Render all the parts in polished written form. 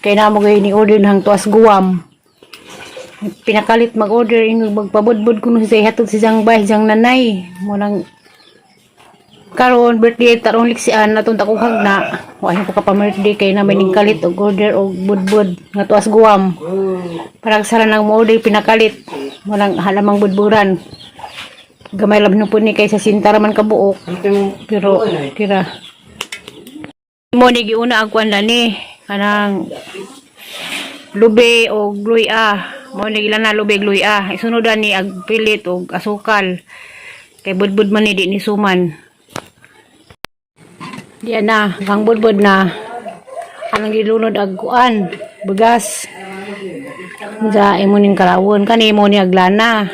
Kaya na mo ni order ng tuas guwam. Pinakalit mag-order magpabudbud kuno sa ihatod si jang bay jang nanay mo nang karon birthday taron liksian natong takuhag na wa ko ka pa birthday kay na may ning kalit og order og budbud nga tuas guwam. Parang sara nang mo order pinakalit mo nang halamang budburan. Gamay lab no pud ni kay sa sinta man kabuok. Pero tira mo ni giuna ang kuan ni kanang lube o gluya mo ni ilan na lube gluya isunodan ni ag pilit og asukal kay budbud man ni di ni suman diyan na kang budbud na anang gilunod ag kuan bugas sa imo ning kalawon kani mo ni aglana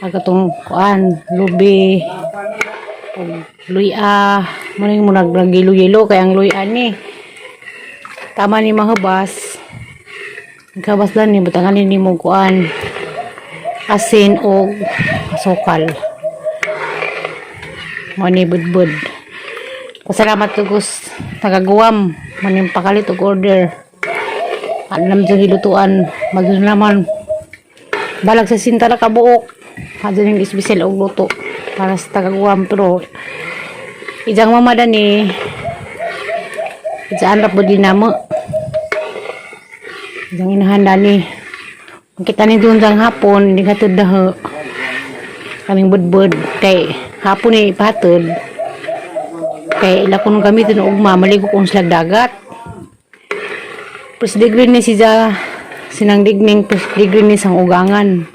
ag atong kuan lube og luya mo ning mo naglagilo kay ang luya ni tama ni mahubas nagkabas lang ni butangan ni mo kuan asin o asukal mo ni budbud. Pasalamat tugos tagaguwam maning pakalit og order alam sa hilutuan magdun naman balag sa sinta na kabuok hadto ning espesyal og luto para sa tagaguwam pero ijang mamada ni ijaan ra pud dinamo ijang inahanda ni kita ni doon sang hapon hindi katod daho kaming budbud kay hapon ni ipahatod kay ila kuno gamiton og ugma maligo kung slag dagat plus degree ni siya sinang digning plus degree ni sang ugangan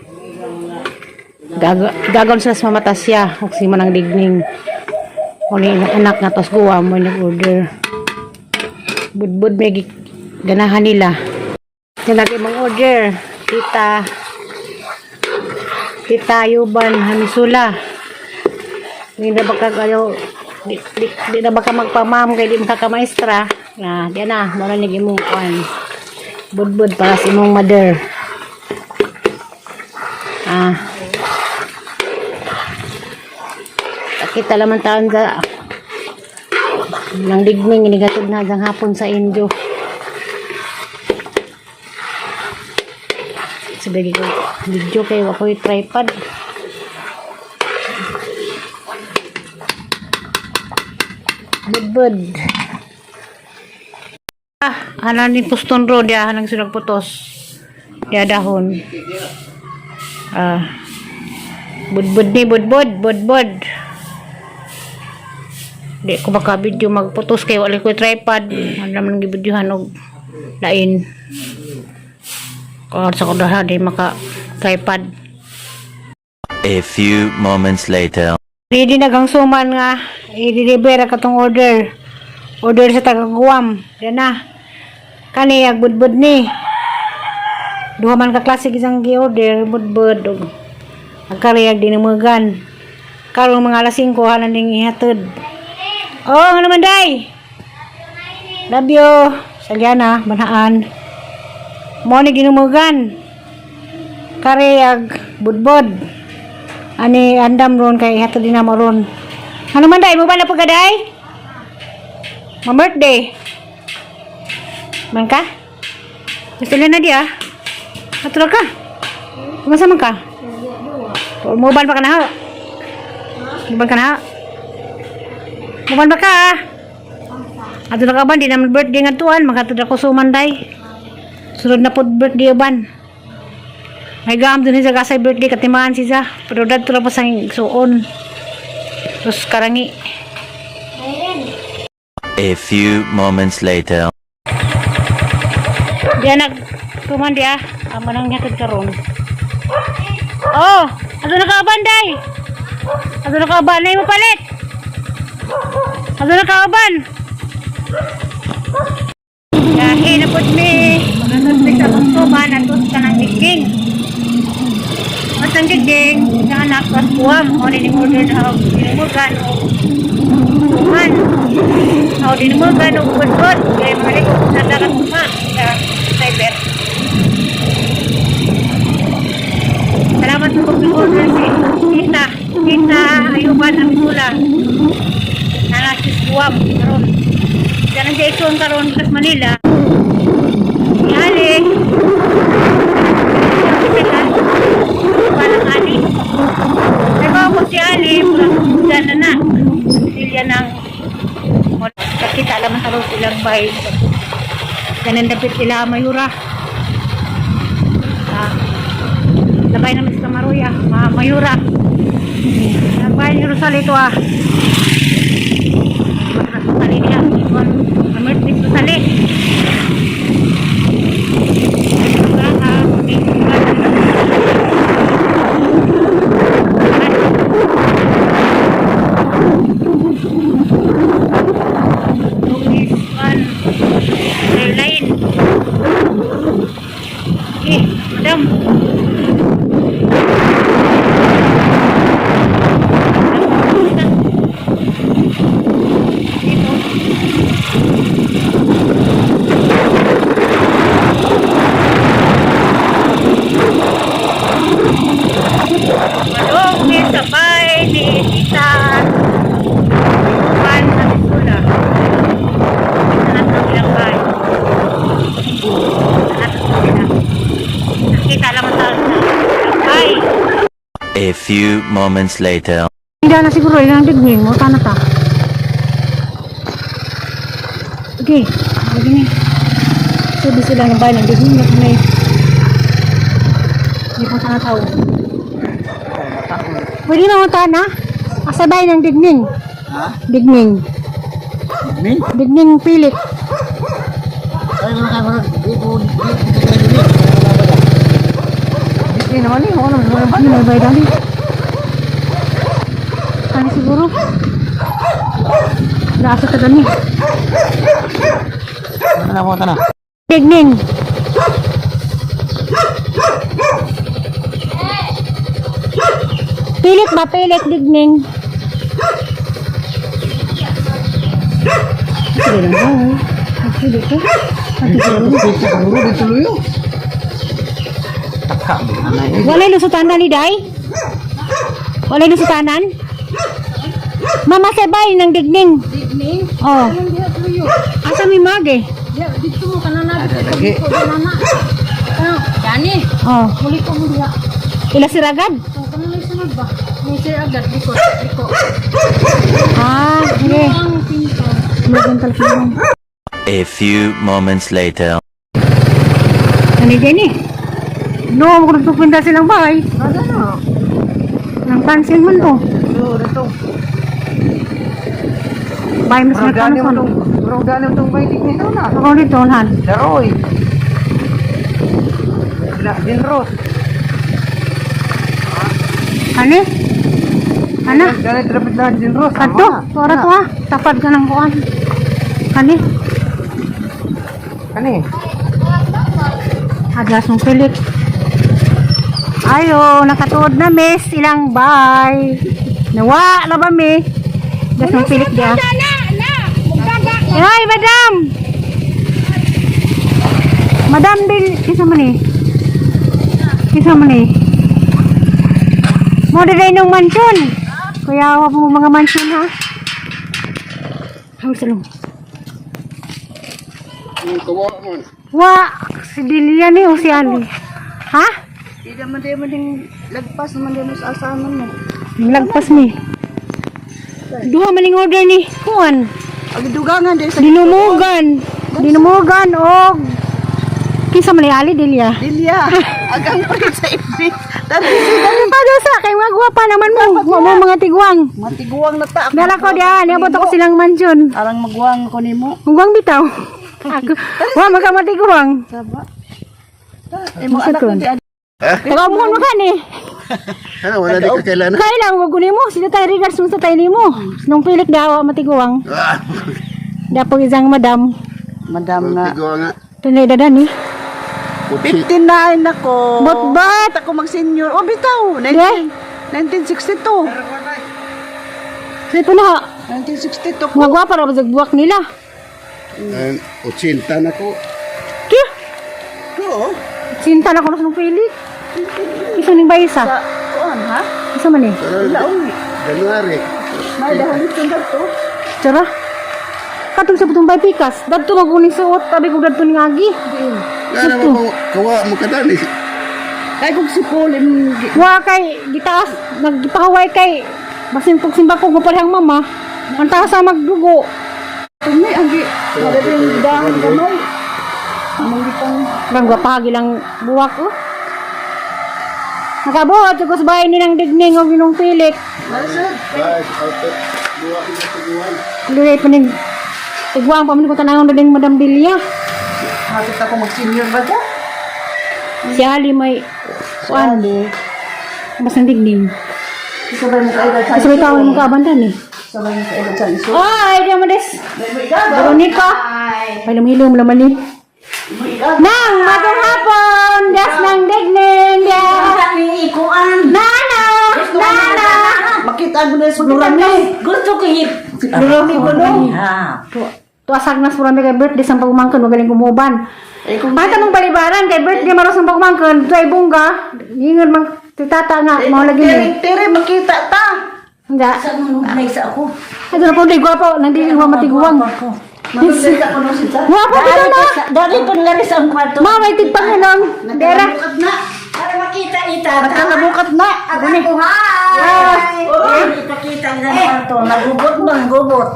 gagaw sa mamata siya og si manang digning o ni anak nga tos guwam mo nag-order budbud may ganahan nila nilagay mong order tita Yuban Hamisula hindi na baka di na baka magpamam kaya di makakamaestra na diyan na mara nag imong kuan budbud para sa imong mother kita laman taon sa nang digming inigatod na hanggang hapon sa inyo sabi ko video kayo ako'y tripod budbud hanan ni Puston Road ya hanang sunag putos ya dahon budbud ni budbud di ko baka video magputos kay wala ko tripod naman ng videohan og lain ko sa kodaha di maka tripod. A few moments later Ready na gang suman nga i-deliver katong order sa tagaguwam yan na kani ag budbud ni duha man ka klase isang gi-order budbud og agkariyag dinamugan karong mga alas 5 hanan ning ihatod. Oh, ano man day? Love you. Sagyana, banhaan. Mo ni ginumugan. Kariyag budbud. Ani andam ron kay hatod din na ron. Ano man day? Mo ba na pagaday? Ma birthday. Man ka? Gusto na dia. Hatod ka. Kumasa man ka? Mobile pa ka na. Mobile ka na. Bukan ba ka? Ato na ka ba? Di naman birthday nga tuan. Makatod ako sumanday. Sunod na po birthday ban. May gam dun sa kasay birthday. Katimaan siya. Pero dad to na po sa suon. Terus karangi. A few moments later Dia nag tuman dia. Amo nang nyakit karon. Oh! Ato na ka banday. Ato na ka banday mo palit. Ato na kauban. Yahe na po mi. Magandang sa kusuman at ka ng diging. At ang diging, sa anak at buwam. O dinimurgan o dinimurgan o buwan. O dinimurgan o budbud. Kaya malik sa dagat ma. Sa cyber. Salamat po pag-order si Tita Ayuban Hamisula. Nanasis buwam karon. Diyan ang Jason karon sa Manila. Si Ali. Parang Ali. Nagawa ko si Ali. Pulang na na. Silya ng kakita naman sa loob silang bahay. Ganun dapit sila Mayura. Labay namin sa Maruya. Mayura. Labay ni Rosal ito ah. Rosali niya. Amertis Rosali. Madam. Malong may sabay ni Tita Juan na Bisula. Sanat ng ilang bahay. Sanat ng ilang. Nakita lang sa bahay. A few moments later. Hindi na siguro ilang digning mo. Tana ta. Okay. Begini. Sabi sila ng bahay ng digning. Hindi po sana tao. Pwede na mo tana? Asabay ng digning. Ha? Digning. Min? Digning pilit. Ay, mga Hindi naman eh. Ano naman ba? Ano na ba dali? Kani siguro? Nasa ka gani. Ano mo na? Digning. Pilit ba? Pilit digning. Sige lang ba? Sige ko. Walay lusutanan ni Day? Walay lusutanan? Mama sabay ng digning. Digning? Oo. Asa may mag eh? Dito mo kanana Lagi. dito kanana. Yani, Oo. muli ko mo diha. Ila siragad? Kanana sunod ba? May sir agad dito. Dito. Ah, sige. Ang pinto. Meron talaga. A few moments later. Ano din eh? No, kung nagpupinta silang bahay. Ano na? Nang pansin man to. So, ito. Bahay mas Gani mo nagkanusan. itong gani mo itong baitik nito na. Ako dito, Han. Daroy. Din Ros. Ano? Ano? Gani trapit lahat din Ros. Kato, suara to ha. Tapad ka ng kuan. Ano? Kani? Adlas ng pilit. Ayo, nakatuod na miss. Ilang bay. Nawa na ba mi? Adlas ng pilit dia. Ay, madam! Madam din. Kisa man eh. Kisa man eh. Mo din ng mansyon. Kuya, wap mo mga mansyon ha. Hawag salong. Wa, si Delia ni o si Ali. Ha? Hindi man din lagpas naman din sa asaman mo. Lagpas ni. Duha maling order ni. Kuan. Ag dugangan din sa Dinumugan. Dinumugan o kisa man ni Ali Delia. Delia. Agang pa sa FB. Dali Ano pa daw sa kay mga gwapa naman mo. Wa mo mga tigwang. matiguang na ta. Dala ko diyan, niabot ako silang mansyon. Arang magwang ko nimo. Ugwang bitaw. Ako, wa magkamatigwang. Saba. Eh mo anak Sakon. ko di Ikaw mo ka ni. Ano, wala di ka kailan. Kailang wag mo sila tayo regards mo sa tayo nimo. Nung pilik daw matiguang. Dapo isang madam. Madam nga. nga. Tunay dadan ni. 59 ako. Bot-bot. Ako mag-senior. O bitaw. Yeah. 1962. Sa ito na. 1962 ko. Mga gwapa ra ba buwak nila. 80 na ko. Kya? Oo. Sinta na ko na sa pilik. Isa ning bayisa. Sa kuan ha? Isa man eh. Laong. January. May dahil ito to. Tsara. Katong sa putong bay pikas. Dadto maguning suot. Tabi ko dadto ni Agi. Kaya naman ko, kawa mo ka dali. Kay kung sipulin, Wa kay gitaas nagpahaway kay basin pag simba ko parehang mama. Ang taas sa magdugo. tumay, ang wala rin dahan gamay. Amang gitang, Bang pahagi lang buwak oh. Nakabuhat ko sa bahay ni nang digning o ginong pilik. Guys, auto. Buwa ko na tuguan. Lulay pa ning igwang pa man ko tanawon na ding Madam Delia. hakit ako mag-senior ba ka? Si Ali may kuan mas nang digning. Sabay mo kayo sa Kasi may tawon mo kaabandan eh. Sabay mo kayo sa iso. Ay, di mo des. Veronica. May lumilom laman ni. Nang magong hapon, das nang digning ya. Nana, Nana. Makita mo na sa lurami. Gusto ko hip. Lurami ko dong. Ha. Tu asag nas pura kay birthday sang pagumangkan magaling kumuban. Eh kung Mata mong balibaran kay birthday maros sang pagumangkan, tay bungga. Ingon mang titata nga mo lagi ni. tiri makita ta. Nga. Sa mga naisa ako. Ito na po di gwapo, nang di ko matiguang. Makita ko nung sita. Gwapo kita na. Dari pun laris ang kwarto. Ma may tigpang nang. Dera. na. Para makita ita. Nakalabukat na. Gani. Hi. Ipakita ang kwarto. Nagubot bang gubot.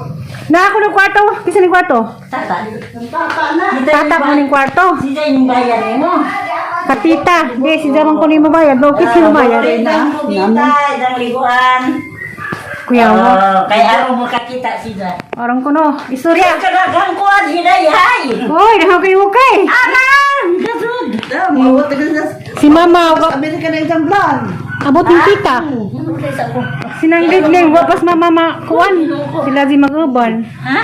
Na ako ng kwarto. Kisa ni kwarto? Tata. Tatak mo ng kwarto. Sida yung bayan mo. Katita. Di si Jamang ko ni mabayad. Bakit si mabayad? Idang kubita, idang liguan. Kuya mo. Kay araw mo kakita sida. Orang ko no. Istorya. Kadagang ko ang hinayay. Hoy, nahaw kayo kay. Anan! Gasud. Mawat na Si mama. Amerika na isang plan. Abot ng tita. Ano kayo ako? Sinanggigling. Wapas mama kuan. Sila di mag-uban. Ha?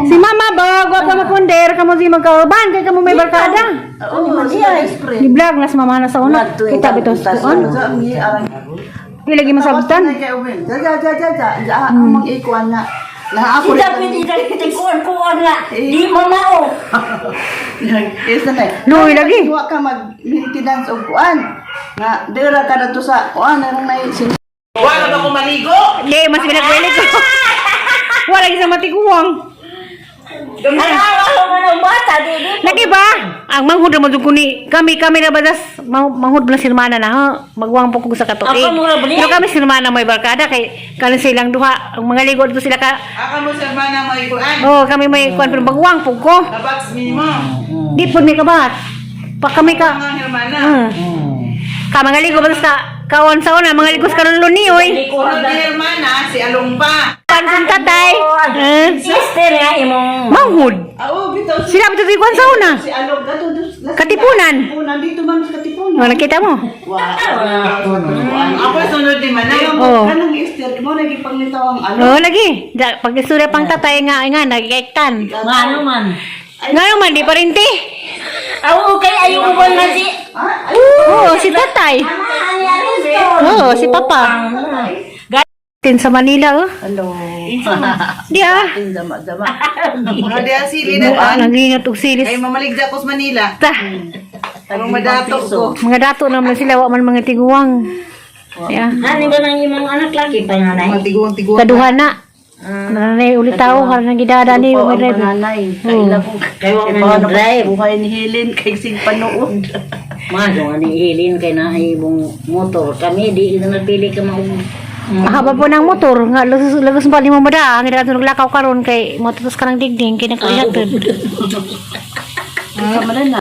Si mama ba, gwapa mapunder, kamo di magkauban, kay kamo may barkada. Ano man siya? Di vlog na si mama na sa una. Kita bito sa kuan. Di lagi masabutan. Ang mag-ikuan na. Laha ako Sida pwede dali kuan-kuan nga. Di mo na o. Isa na. Luoy lagi. Huwag ka mag-maintenance o kuan. Nga, dira ka na to sa kuan. Narang na yung Di, mas pinagwilig ko. Wala lagi sa matiguang. Ano mo ng bata? Di Lagi ba? Ang manghud naman ko ni kami na badas manghud bala sirmana na ha. Magwang po ko sa katuig. Ako mura ba niya? Pero kami sirmana may barkada kay kanin silang duha. Ang mga ligod ko sila ka. Aka mo sa mana mo ikuan. Oh, kami may kuan pero bagwang po ko. Kabats minimo. Di po may kabat. Pa kami ka. Mga hermana. Ka mga ligo badas ka kawan sa una mga ligos karon luni oy. Uno di hermana si Alongpa. Pansun tatay. Sister nga imong. Manghud. Oo, bitaw si Sila bito di kuan sa una. si Along gato Katipunan. Katipunan dito man sa katipunan. Oh, nakita mo? Ako sunod di man. Oh. kanang Easter. Mo naging panglitaw ang ano. Oh, lagi. Pag istorya pang tatay nga nagikaiktan. Ano man. Ngayon man, di pa rin ti. Ako kay ayaw ko na si. Oo, si tatay. Oo, si papa. Tin sa Manila, oh. Hello. Di ah. Dama-dama. Mga di asili Ah, na. naglingat og silis. Kay mamaligda ko sa Manila. Ta. Ang madato ko. Mga dato naman sila, wa man mga tiguang. Yeah. Ano ba nang imong anak lagi panganay? Mga tiguang-tiguang. Kaduha na. Nanay ulit tao, harang nagidada ni Ang Umired. pananay. Oo. Kay wa man drive. Buhay ni Helen kay sing panood. Mado ani hilin kay na ibong motor. Kami di na napili ka mau. Mahaba po ng motor, nga lagos pa limo mada, ang ida naglakaw karon kay motos ka ng digding kay nakaiyatod. Sama na na.